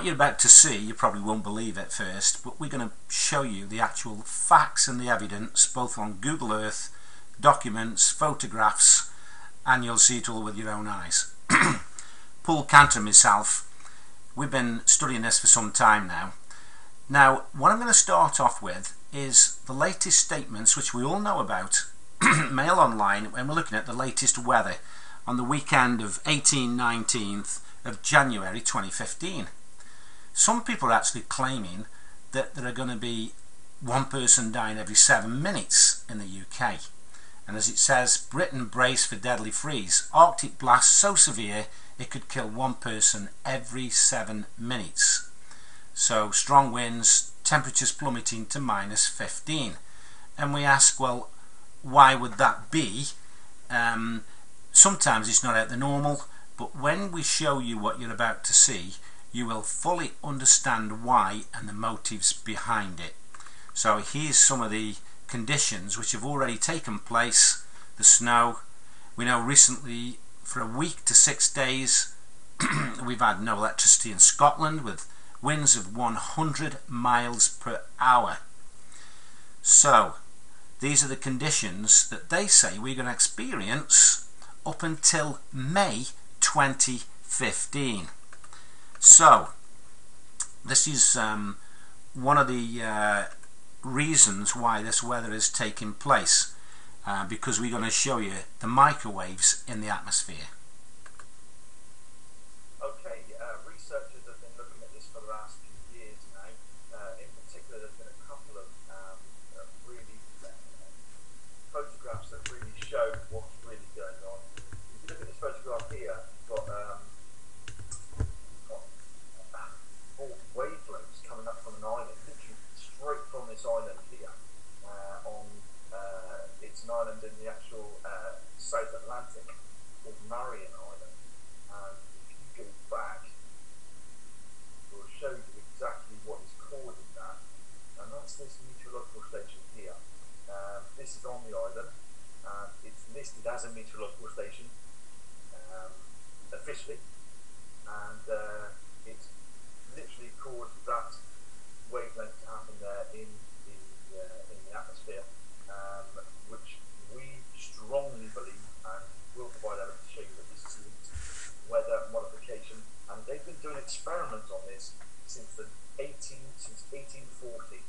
you're about to see, you probably won't believe at first, but we're going to show you the actual facts and the evidence, both on Google Earth, documents, photographs, and you'll see it all with your own eyes. Paul Cantor and myself, we've been studying this for some time now. Now, what I'm going to start off with is the latest statements, which we all know about, Mail Online, when we're looking at the latest weather on the weekend of 19th of January 2015. Some people are actually claiming that there are going to be one person dying every 7 minutes in the UK. And as it says, Britain brace for deadly freeze. Arctic blast so severe it could kill one person every 7 minutes. So strong winds, temperatures plummeting to -15. And we ask, well, why would that be? Sometimes it's not out the normal, but when we show you what you're about to see, you will fully understand why and the motives behind it. So here's some of the conditions which have already taken place. The snow, we know recently for a week to 6 days we've had no electricity in Scotland with winds of 100 miles per hour. So these are the conditions that they say we're going to experience up until May 2015. So this is one of the reasons why this weather is taking place, because we're going to show you the microwaves in the atmosphere. Okay, researchers have been looking at this for the last few years now. In particular, there's been a couple of really photographs that really show what's really going on. If you look at this photograph here, you've got wavelengths coming up from an island, literally straight from this island here. It's an island in the actual South Atlantic called Marion Island. And if you go back, it will show you exactly what is causing that. And that's this meteorological station here. This is on the island. It's listed as a meteorological station officially, and it's literally caused that wavelength to happen there in the atmosphere, which we strongly believe and will provide evidence to show you that this is linked to weather modification. And they've been doing experiments on this since 1840.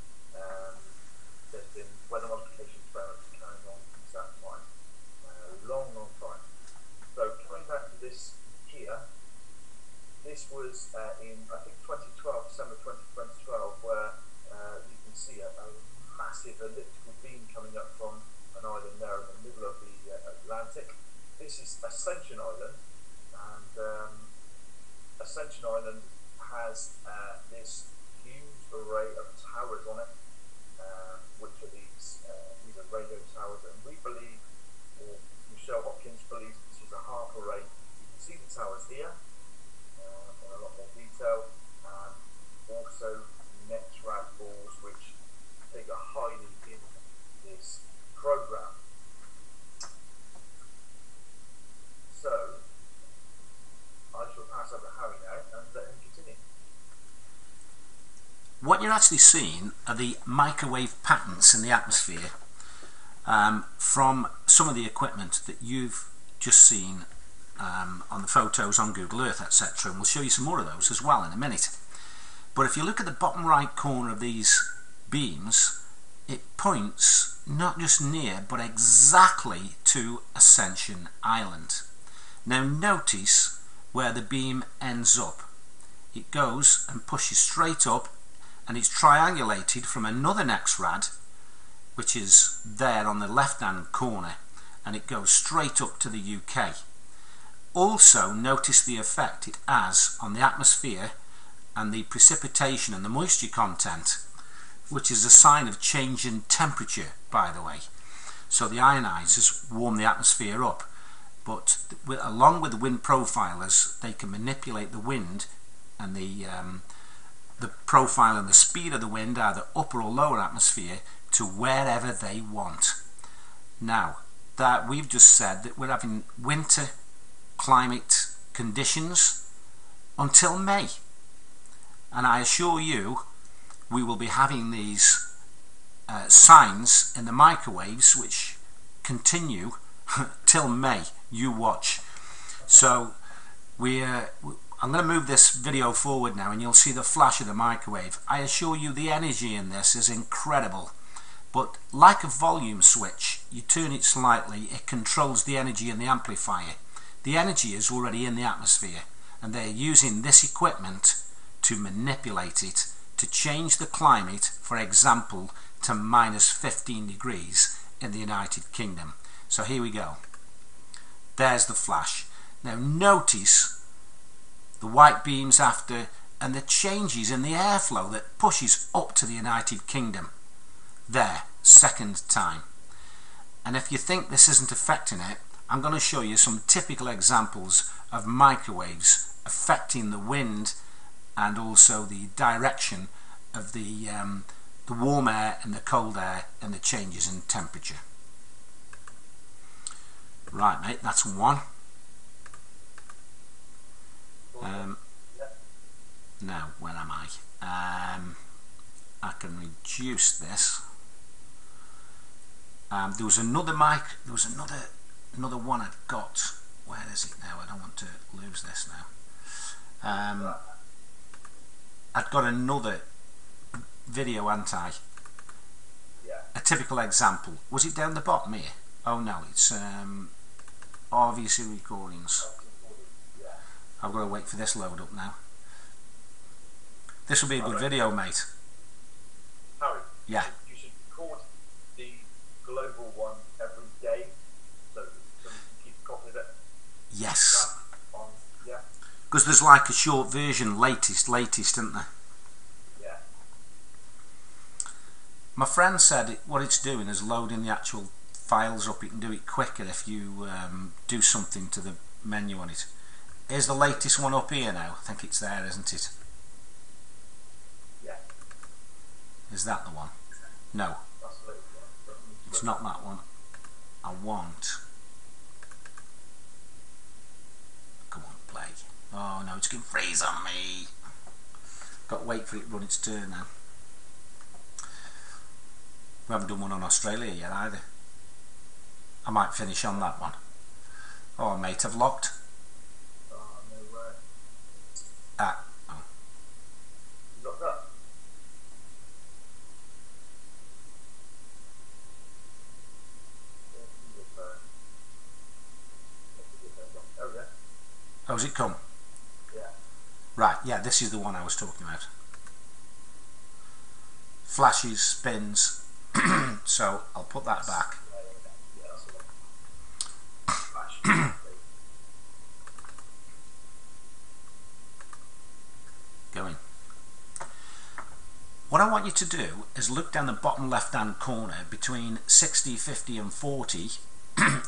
There's been weather modification experiments carrying on since that time, long time. So coming back to this here, this was in, I think, 2012, December 2012, where you can see a massive elliptical beam coming up from an island there in the middle of the Atlantic. This is Ascension Island, and Ascension Island has this huge array of towers on it, which are these are radio towers, and we believe, or Michelle Hopkins believes, this is a half array. You can see the towers here in a lot more detail, and also NETRAD balls which figure highly in this program. So I shall pass over to Harry now and let him continue. What you're actually seeing are the microwave patterns in the atmosphere from some of the equipment that you've just seen on the photos on Google Earth, etc. And we'll show you some more of those as well in a minute. But if you look at the bottom right corner of these beams, it points not just near but exactly to Ascension Island. Now notice where the beam ends up. It goes and pushes straight up, and it's triangulated from another NETRAD, which is there on the left hand corner, and it goes straight up to the UK. Also notice the effect it has on the atmosphere and the precipitation and the moisture content, which is a sign of change in temperature, by the way. So the ionizers warm the atmosphere up, but along with the wind profilers, they can manipulate the wind and the profile and the speed of the wind, either upper or lower atmosphere, to wherever they want. Now, that we've just said that we're having winter climate conditions until May. and I assure you we will be having these signs in the microwaves which continue till May. You watch. So I'm going to move this video forward now and you'll see the flash of the microwave. I assure you the energy in this is incredible, but like a volume switch, you turn it slightly, it controls the energy in the amplifier. The energy is already in the atmosphere and they're using this equipment to manipulate it, to change the climate, for example, to minus 15 degrees in the United Kingdom. So here we go. There's the flash. Now notice the white beams after and the changes in the airflow that pushes up to the United Kingdom. There, second time. And if you think this isn't affecting it, I'm going to show you some typical examples of microwaves affecting the wind and also the direction of the warm air and the cold air and the changes in temperature. Right, mate, that's one. Now, where am I? I can reduce this. There was another mic. There was another one I'd got. Where is it now? I don't want to lose this now. I've got another video, hadn't I? Yeah. A typical example. Was it down the bottom here? Oh no, it's RVC recordings. Yeah. I've got to wait for this load up now. This will be a good video, mate. Harry, Yeah. you should record the global one every day so we can keep a copy of it. Yes. Yeah. Because there's like a short version, latest, isn't there? Yeah. My friend said what it's doing is loading the actual files up. You can do it quicker if you do something to the menu on it. Here's the latest one up here now. I think it's there, isn't it? Yeah. Is that the one? No, That's the latest one. it's not that one. I want. Come on, play. Oh no, it's going to freeze on me. Got to wait for it to run its turn now. We haven't done one on Australia yet either. I might finish on that one. Oh mate, I've locked. Oh, no way. Ah. Oh. You got that? There we go. How's it come? Yeah. Right, yeah, this is the one I was talking about. Flashes, spins. So I'll put that back. Yeah, that's the one. Going. What I want you to do is look down the bottom left hand corner between 60, 50 and 40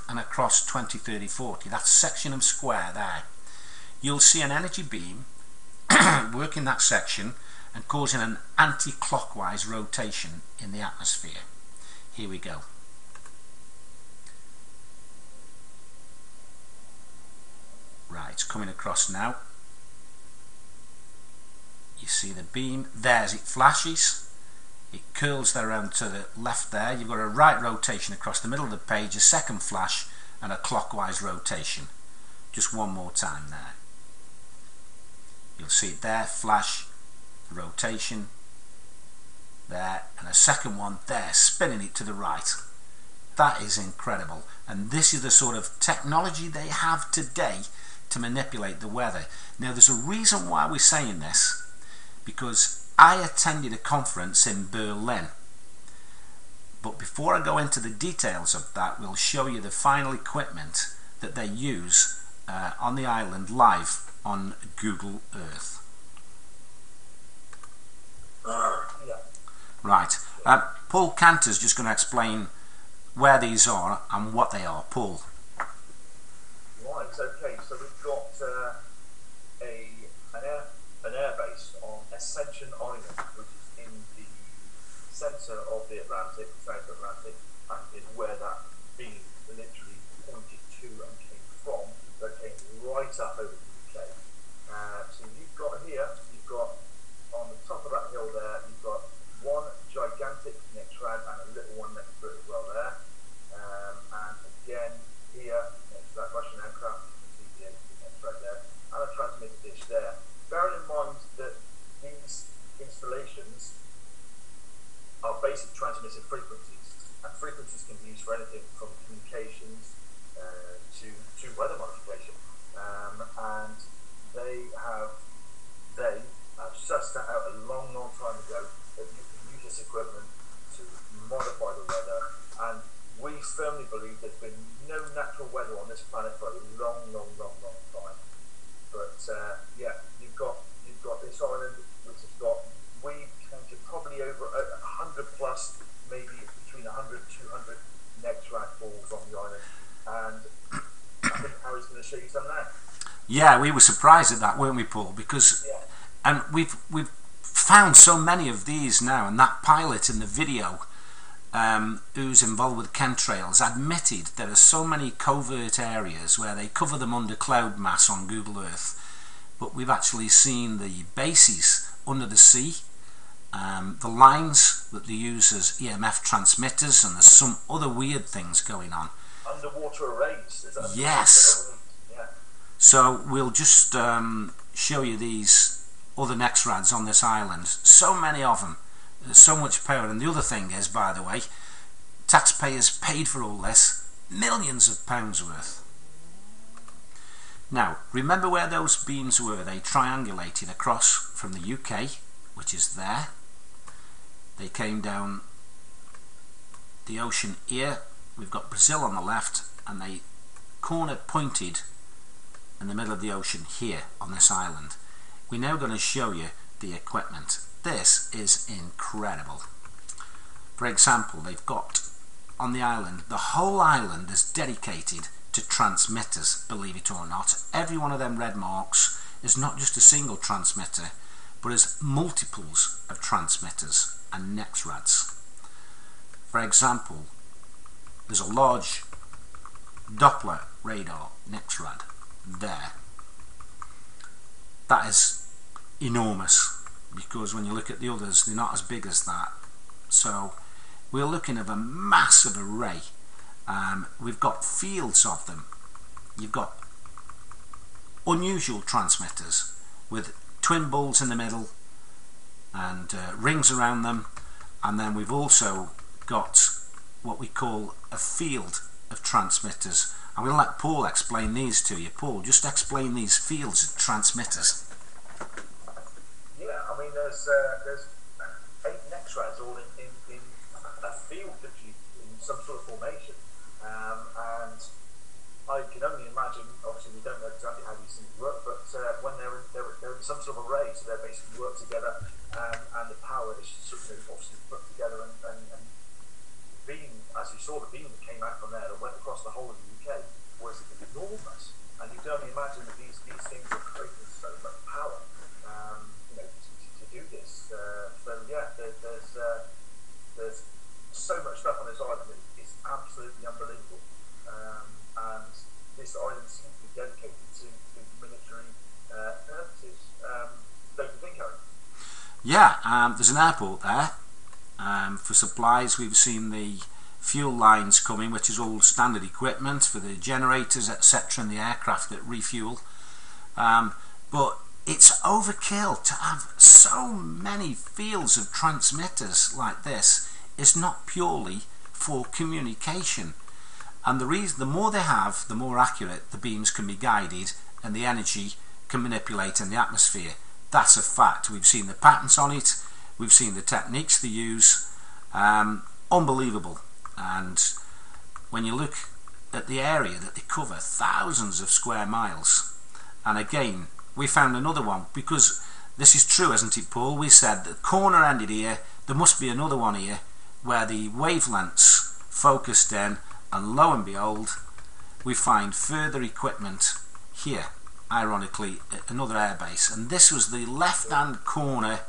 and across 20, 30, 40. That section of square there. You'll see an energy beam working that section and causing an anti-clockwise rotation in the atmosphere. Here we go. Right, it's coming across now. You see the beam, there's it flashes, it curls there around to the left there. You've got a right rotation across the middle of the page, a second flash and a clockwise rotation. Just one more time there. You'll see it there, flash, rotation, there, and a second one there, spinning it to the right. That is incredible, and this is the sort of technology they have today to manipulate the weather. Now there's a reason why we're saying this, because I attended a conference in Berlin, but before I go into the details of that, we'll show you the final equipment that they use on the island live on Google Earth. Yeah. Right, Paul Cantor's just going to explain where these are and what they are. Paul. Right, okay, so we've got an air base on Ascension Island, which is in the centre of the Atlantic, South Atlantic, and is where that beam literally pointed to and came from, that came right up over the UK. So you've got here, you've got on yeah, you've got this island which has got, we've counted probably over 100 plus, maybe between 100 200 Nexrad balls on the island, and I think Harry's going to show you some now. Yeah, we were surprised at that, weren't we, Paul? Because Yeah. and we've found so many of these now, and that pilot in the video who's involved with chemtrails admitted there are so many covert areas where they cover them under cloud mass on Google Earth, but we've actually seen the bases under the sea, the lines that they use as EMF transmitters, and there's some other weird things going on. Underwater arrays. Is that yes. Yeah. So we'll just show you these other Nexrads on this island. So many of them. There's so much power. And the other thing is, by the way, taxpayers paid for all this, millions of pounds worth. Now, remember where those beams were? They triangulated across from the UK, which is there. They came down the ocean here. We've got Brazil on the left, and they corner pointed in the middle of the ocean here on this island. We're now going to show you the equipment. This is incredible. For example, they've got on the island, the whole island is dedicated to transmitters, believe it or not. Every one of them red marks is not just a single transmitter, but is multiples of transmitters and Nexrads. For example, there's a large Doppler radar Nexrad there. That is enormous, because when you look at the others, they're not as big as that. So we're looking at a massive array. We've got fields of them. You've got unusual transmitters with twin bulbs in the middle and rings around them, and then we've also got what we call a field of transmitters. I'm going to let Paul explain these to you. Paul, just explain these fields of transmitters. Yeah, I mean, there's 8 Nexrads all in a field, literally in some sort of formation, and I can only imagine. Obviously, we don't know exactly how these things work, but when they're in some sort of array, so they basically work together, and the power is obviously put together, and beam, as you saw, the beam that came out from there that went across the whole of the UK was enormous, and you can only imagine that these things are creating so much power, to do this. So yeah, there's so much stuff on this island. It's absolutely unbelievable, and this island seems to be dedicated to military purposes. Don't you think, Harry? Yeah, there's an airport there. For supplies, we've seen the fuel lines coming, which is all standard equipment for the generators, etc., and the aircraft that refuel. But it's overkill to have so many fields of transmitters like this. It's not purely for communication. And the more they have, the more accurate the beams can be guided, and the energy can manipulate in the atmosphere. That's a fact. We've seen the patents on it. We've seen the techniques they use. Unbelievable. And when you look at the area that they cover, thousands of square miles. And again, we found another one, because this is true, isn't it, Paul? We said the corner ended here, there must be another one here where the wavelengths focused in, and lo and behold, we find further equipment here, ironically, at another airbase. And this was the left-hand corner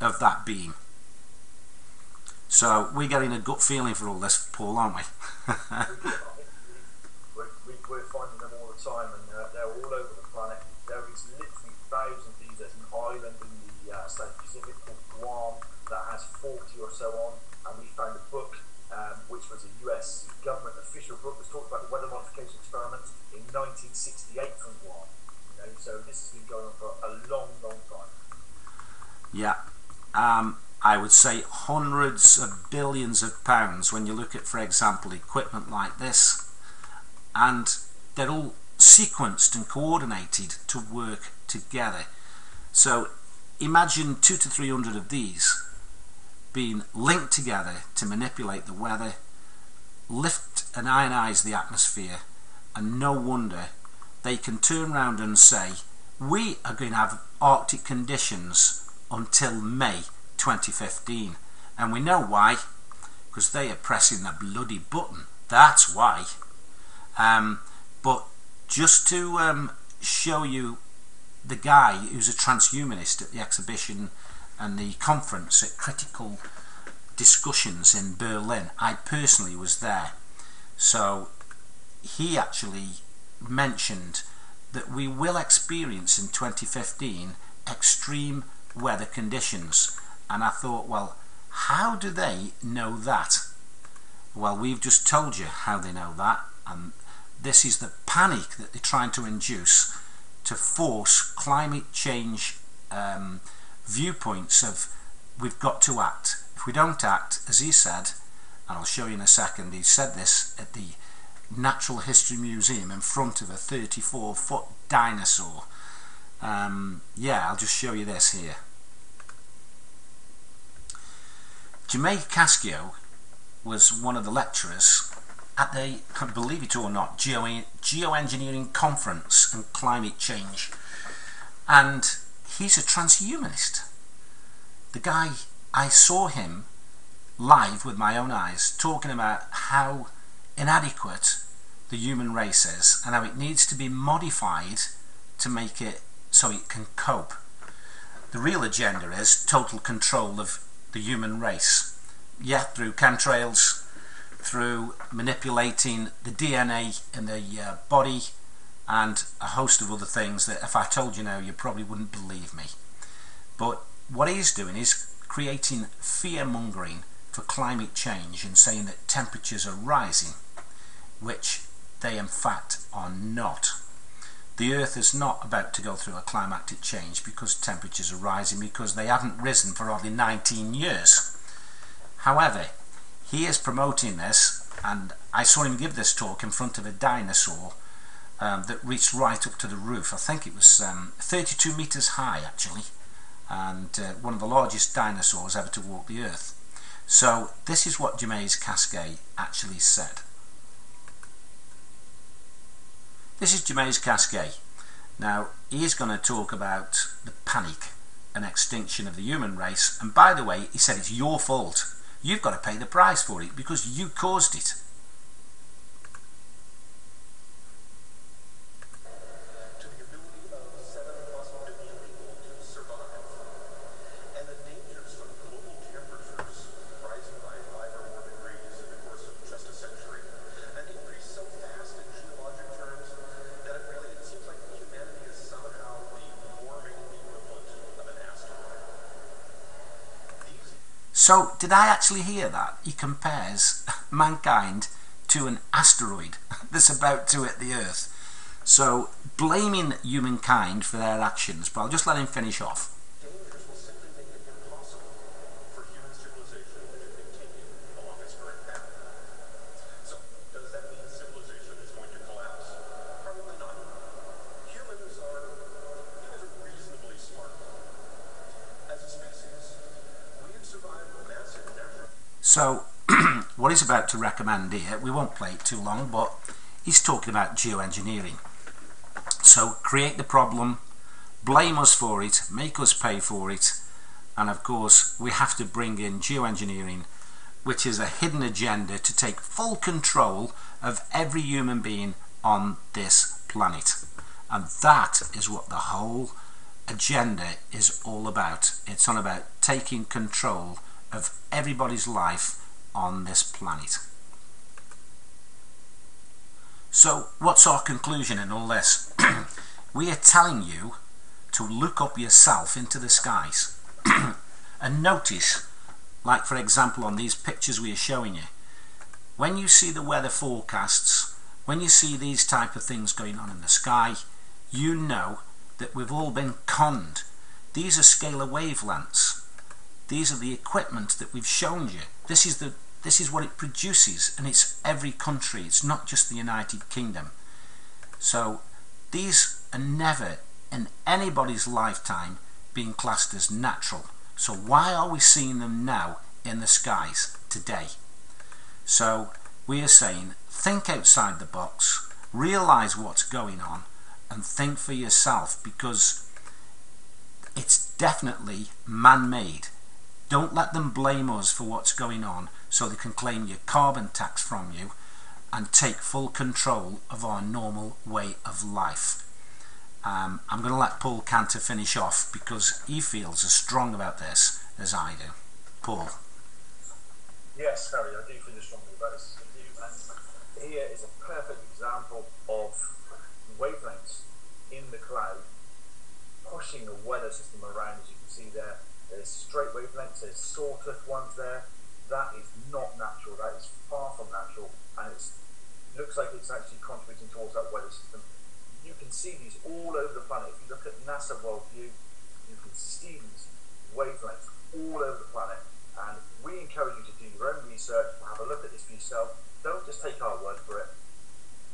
of that beam. So we're getting a gut feeling for all this, Paul, aren't we? We're finding them all the time, and they're all over the planet. There is literally thousands of these. There's an island in the South Pacific called Guam that has 40 or so on, and we found a book which was a US government official book that talked about the weather modification experiments in 1968 from Guam. So this has been going on for a long, long time. Yeah. I would say hundreds of billions of pounds when you look at, for example, equipment like this, and they're all sequenced and coordinated to work together. So imagine 200 to 300 of these being linked together to manipulate the weather, lift and ionize the atmosphere, and no wonder they can turn around and say, we are going to have Arctic conditions until May 2015, and we know why, because they are pressing the bloody button. That's why. But just to show you the guy who's a transhumanist at the exhibition and the conference at Critical Discussions in Berlin, I personally was there. So he actually mentioned that we will experience in 2015 extreme weather conditions, and I thought, well, how do they know that? Well, we've just told you how they know that, and this is the panic that they're trying to induce to force climate change viewpoints of we've got to act. If we don't act, as he said, and I'll show you in a second, he said this at the Natural History Museum in front of a 34-foot dinosaur. Yeah, I'll just show you this here. Jermaine Cascio was one of the lecturers at the, believe it or not, Geoengineering Conference and Climate Change, and he's a transhumanist. The guy, I saw him live with my own eyes talking about how inadequate the human race is and how it needs to be modified to make it so it can cope. The real agenda is total control of the human race, yeah, through chemtrails, through manipulating the DNA in the body, and a host of other things that if I told you now you probably wouldn't believe me. But what he's doing is creating fear-mongering for climate change and saying that temperatures are rising, which they in fact are not. The Earth is not about to go through a climatic change because temperatures are rising, because they haven't risen for only 19 years. However, he is promoting this, and I saw him give this talk in front of a dinosaur that reached right up to the roof. I think it was 32 meters high actually, and one of the largest dinosaurs ever to walk the Earth. So this is what Jermaine Cascio actually said. This is Jermaine Cascio. Now he is going to talk about the panic and extinction of the human race, and by the way, he said it's your fault. You've got to pay the price for it because you caused it. To the ability of 7+ billion people to survive, and the dangers from global temperatures rising by 5 or more degrees in the course of just a century, an increase so fast in geologic terms that it seems like humanity is somehow the warming equivalent of an asteroid. So, did I actually hear that? He compares mankind to an asteroid that's about to hit the Earth. So, blaming humankind for their actions, but I'll just let him finish off. Dangers will simply make it impossible for human civilization to continue along its current path. So, does that mean civilization is going to collapse? Probably not. Humans are reasonably smart. As a species, we have survived massive natural... So, what he's about to recommend here, we won't play it too long, but he's talking about geoengineering. So, create the problem, blame us for it, make us pay for it, and of course we have to bring in geoengineering, which is a hidden agenda to take full control of every human being on this planet. And that is what the whole agenda is all about. It's all about taking control of everybody's life on this planet. So what's our conclusion in all this? We are telling you to look up yourself into the skies and notice, like for example on these pictures we are showing you, when you see the weather forecasts, when you see these type of things going on in the sky, you know that we've all been conned. These are scalar wavelengths. These are the equipment that we've shown you. This is what it produces, and it's every country. It's not just the United Kingdom. So these are never in anybody's lifetime being classed as natural. So why are we seeing them now in the skies today? So we are saying, think outside the box, realize what's going on, and think for yourself, because it's definitely man-made. Don't let them blame us for what's going on so they can claim your carbon tax from you and take full control of our normal way of life. I'm going to let Paul Cantor finish off because he feels as strong about this as I do. Paul. Yes, Harry, I do feel strongly about this. And here is a perfect example of wavelengths in the cloud pushing a weather system around. As you can see there, there's straight wavelengths, there's sawtooth ones there. That is not natural, that is far from natural, and it looks like it's actually contributing towards that weather system. You can see these all over the planet. If you look at NASA World View, you can see these wavelengths all over the planet. And we encourage you to do your own research, have a look at this for yourself. Don't just take our word for it.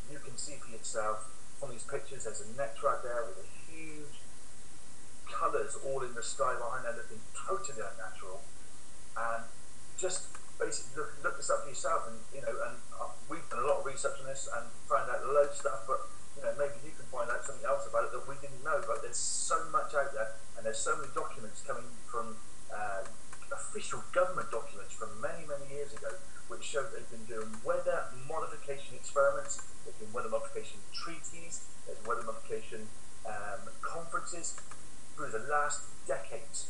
You can see for yourself from these pictures. There's a net track there with a huge colours all in the sky behind there, looking totally unnatural. And just basically look this up for yourself. And we've done a lot of research on this and found out loads of stuff. But maybe you can find out something else about it that we didn't know. But there's so much out there, and there's so many documents coming from official government documents from many, many years ago, which show they've been doing weather modification experiments, there's been weather modification treaties, there's weather modification conferences through the last decades,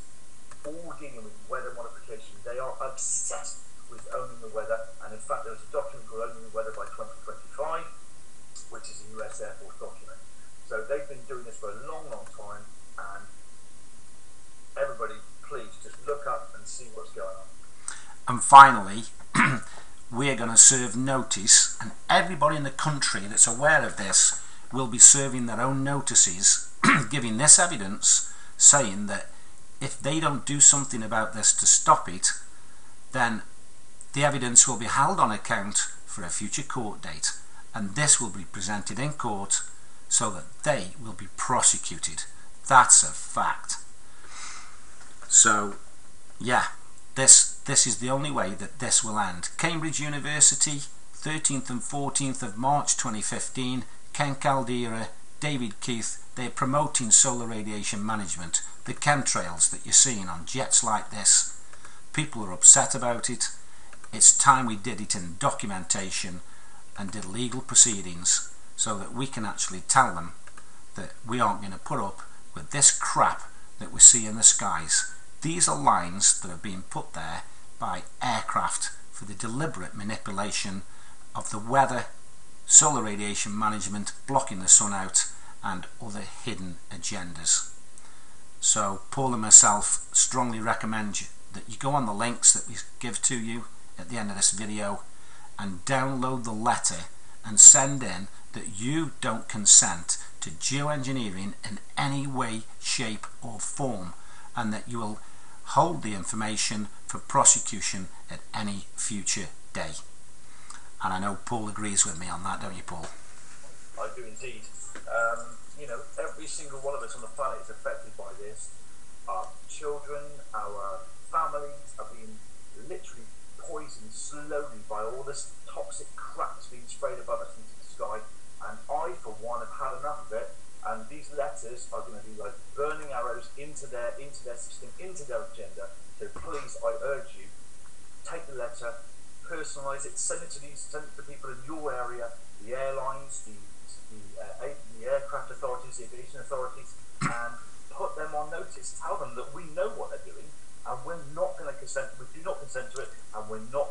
all dealing with weather modification. They are obsessed with owning the weather, and in fact there's a document called Owning the Weather by 2025, which is a US Air Force document. So they've been doing this for a long, long time, and everybody, please just look up and see what's going on. And finally, we're going to serve notice, and everybody in the country that's aware of this will be serving their own notices, giving this evidence, saying that if they don't do something about this to stop it, then the evidence will be held on account for a future court date, and this will be presented in court so that they will be prosecuted. That's a fact. So, yeah, this is the only way that this will end. Cambridge University, 13th and 14th of March 2015, Ken Caldera, David Keith, they're promoting solar radiation management. The chemtrails that you're seeing on jets like this, people are upset about it. It's time we did it in documentation and did legal proceedings so that we can actually tell them that we aren't going to put up with this crap that we see in the skies. These are lines that have been put there by aircraft for the deliberate manipulation of the weather, solar radiation management, blocking the sun out, and other hidden agendas. So Paul and myself strongly recommend that you go on the links that we give to you at the end of this video and download the letter and send in that you don't consent to geoengineering in any way, shape or form, and that you will hold the information for prosecution at any future day. And I know Paul agrees with me on that, don't you, Paul? I do indeed. Every single one of us on the planet is affected by this. Our children, our families are being literally poisoned slowly by all this toxic crap that's being sprayed above us into the sky. And I, for one, have had enough of it. And these letters are going to be like burning arrows into their system, into their agenda. So please, I urge you, take the letter, personalise it, send it to people in your area, the airlines, the aircraft authorities, the aviation authorities, and put them on notice. Tell them that we know what they're doing, and we're not going to consent. We do not consent to it, and we're not